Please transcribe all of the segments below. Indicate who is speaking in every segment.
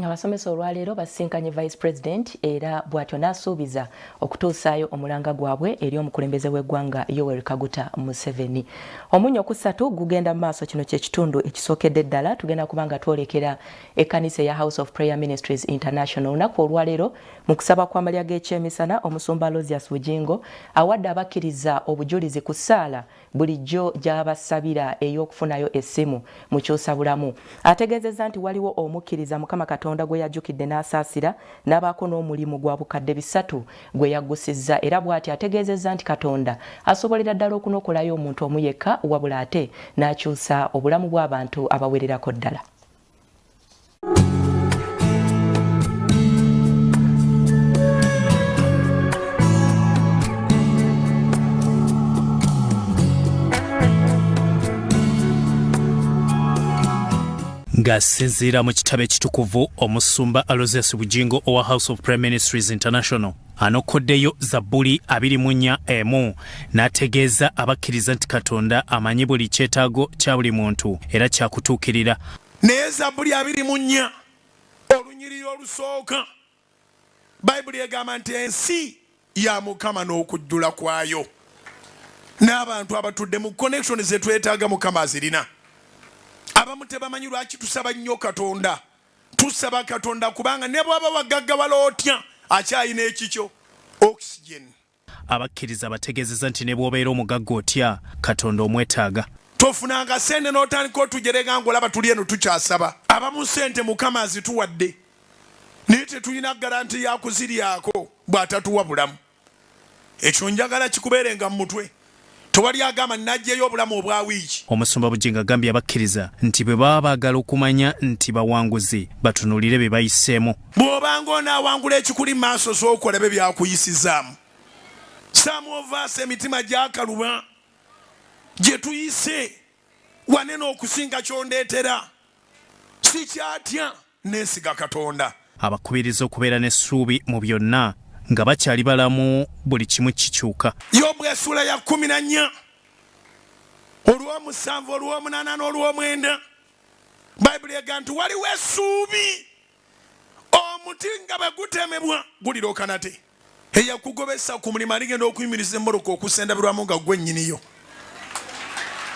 Speaker 1: Abasomesa olwaleero basinkanye Vice President era bw'atyo n'asuubiza okutuusaayo omulanga gwabwe eri omukulembeze w'eggwanga Yoweri Kaguta Museveni. Omunyo okusatu gugenda mu maaso kino ky'ekitundu ekisookedde ddala tugenda kubanga twolekera ekkanisa ya House of Prayer Ministries International. Olunaku olwaleero mu kusaba kw'amalya g'ekyemisana omusumba Lozias Bujingo awadde abakkiriza obujulizi ku ssaala bulijjo gy'abasabira ey'okufunayo essimu mu kyusabulamu. Ategeezezza nti waliwo omukkiriza Mukama Katonda gwe yajjukidde n'asaasira n'abaako n'omulimu gwa bukadde 3 gwe yaggusizza era bw'ati ategeezezza nti Katonda asobolera ddala okunokolayo omuntu omu yekka wabula ate n'akyusa obulamu bw'abantu abawererako ddala.
Speaker 2: Ngasinzira mu kitabo ekitukuvu omusumba Lozias Bujingo owa House of Prayer Ministries International anokoddeyo Zabbuli 24:1 n'ategeeza abakkiriza nti Katonda amanyi buli kyetaago kya buli muntu era kyakutuukirira.
Speaker 3: Naye Zabbuli 24 olunyiriri olusooka Bayibuli egamba nti ensi ya Mukama n'okujjula kwayo n'abantu abatudde mu connection ze twetaaga Mukama azirina. Abamu tebamanyi lwaki tusaba nnyo Katonda. Tusaba Katonda kubanga ne bw'aba wagaggawala otya akyayina ekikyo oxygen.
Speaker 2: Abakkiriza bategeezezza nti ne bw'obeera omugagga otya Katonda omwetaaga.
Speaker 3: Tofunanga sente n'otandika otujerega ng'olaba tuli eno tukyasaba. Abamu sente Mukama azituwadde naye tetulina garanti ya kuziryako bw'atatuwa bulamu. Ekyo njagala kikubeerenga mu mutwe. Tewali agamba najjeyo obulamu obwa wiiki.
Speaker 2: Omusumba Bujingo agambye abakkiriza nti bwe baba baagala okumanya nti bawanguzi batunulire be bayiseemu.
Speaker 3: Bw'obanga onaawangula ekikuli maaso sookolabe byakuyisizaamu. Saamuovaasa emitima gyakaluba gye tuyise wanene okusinga kyondeetera si kyatya neesiga Katonda.
Speaker 2: Abakubiriza okubeera n'essuubi mu byonna nga bakyali balamu buli kimu kikyuka.
Speaker 3: Yobu essula ya 14 olw'omusanvu olw'omunaana n'olw'omwenda Bayibuli egamba nti waliwo essuubi omuti nga bwe gutemebwa gulirooka nate. Eyakugobesa ku mulimu aligenda okuyimiriza emmoroka okusendabirwamu nga gwe nnyiniyo.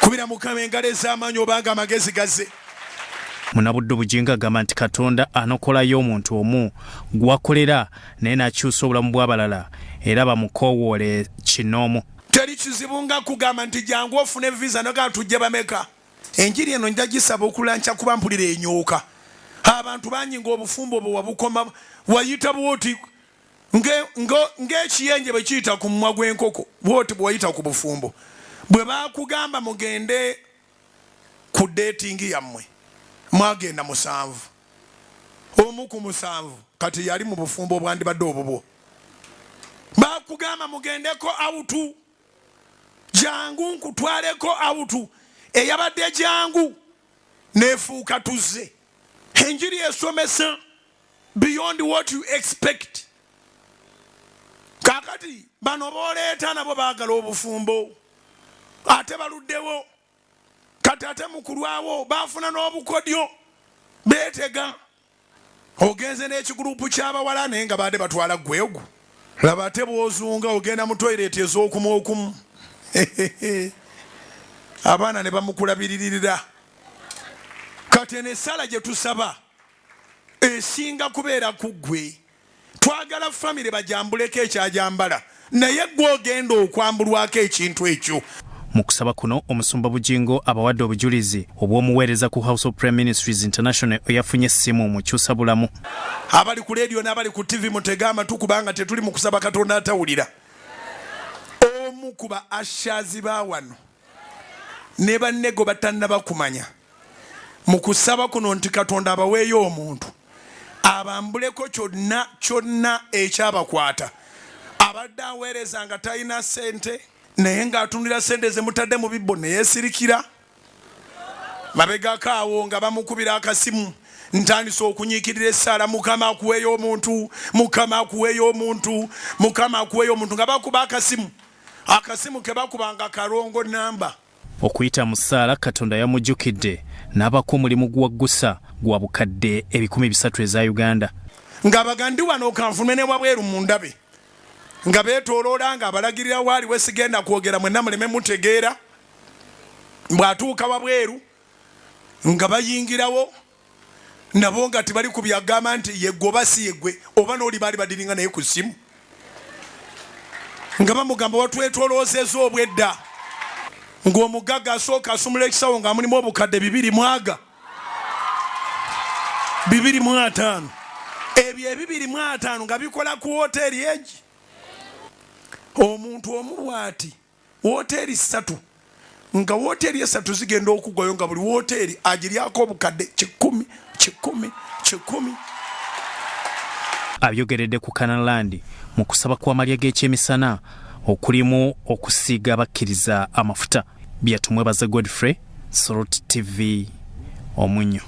Speaker 3: Kubira Mukama engalo ez'amaanyi obanga amagezi gazze.
Speaker 2: Munabudde Bujingo agamba nti Katonda anokolayo omuntu omu gwakolera naye n'akyusa obulamu bw'abalala era bamukoowoole kinoomu.
Speaker 3: Teri kizibu nga kugamba nti jangu ofune visa noga tujje bameka. Enjiri eno njagisaba okulanca kuba mpulira enyooka. Abantu banyinga obufumbo bwe wabukoma wayita bwoti ng'ekiyenje bwe kiyita ku mumwa gw'enkoko bwoti bwe wayita ku bufumbo. Bwe baakugamba mugende ku dating yammwe mwagenda 7 omu ku 7 kati yali mu bufumbo obwandibadde obubwo. Bakugamba mugendeko awutu jangu nkutwaleko awutu eyabadde jangu nefuuka tuzze. Enjiri esomesa beyond what you expect. Kakati bano booleeta nabo baagala obufumbo ate baluddewo kati ate mukulwawo baafuna n'obukodyo beetega ogenze n'ekigurupu ky'abawala naye nga baadde batwala gwegu. Laba ate bw'ozunga ogenda mu toyireti ez'okumu okumu abaana ne bamukulabiririra. Kati eno essala gye tusaba esinga kubeera ku ggwe. Twagala famire bajambuleko ekyajambala naye gwe ogenda okwambulwako ekintu ekyo.
Speaker 2: Mu kusaba kuno omusumba Bujingo abawadde obujulizi obw'omuweereza ku House of Prayer Ministries International eyafunye essimu mu kyusabulamu.
Speaker 3: Abali ku radio n'abali ku TV mutega amatu kubanga tetuli mu kusaba Katonda atawulira. Omu kuba ashazi ba wano ne bannego batannaba kumanya mu kusaba kuno nti Katonda abaweeyo omuntu abambuleko kyonna ekyabakwata. Abadde aweereza nga talina sente naye ng'atundira sente ze mutadde mu bibbo ne yeesirikira. Mabegako awo nga bamukubira akasimu ntandise okunyiikirira essaala Mukama akuweeyo omuntu, Mukama akuweeyo omuntu, Mukama akuweeyo omuntu nga bakuba akasimu ke bakubanga karongo namba.
Speaker 2: Okuyita mu ssaala Katonda yamujjukidde n'abako omulimu gwaggusa gwa bukadde 300 eza Uganda.
Speaker 3: Nga bagandi wano kanfume ne wabweru mundabe nga beetoloola nga abalagirira waali wesigenda kwogera mwenna muleme mutegeera bw'atuuka wabweru nga bayingirawo nabo nga tibali ku byagamba nti yeggwe oba si yeggwe oba n'oli baali badiringa naye ku ssimu nga bamugamba watwetoloozeza obwedda ng'omugagga asooka asumula ekisawo nga mulimu obukadde 250 ebyo 250 nga bikola ku woteeri egi omuntu omu bw'ati woteeri 3 nga woteeri 3 zigenda okugwayo nga buli woteeri agiryako obukadde 1,000.
Speaker 2: Abyogeredde ku Kanaland mu kusaba kw'amalya g'ekyemisana okulimu okusiiga abakkiriza amafuta. Byatumwebaza Godfrey, Sorot TV, Omunyo.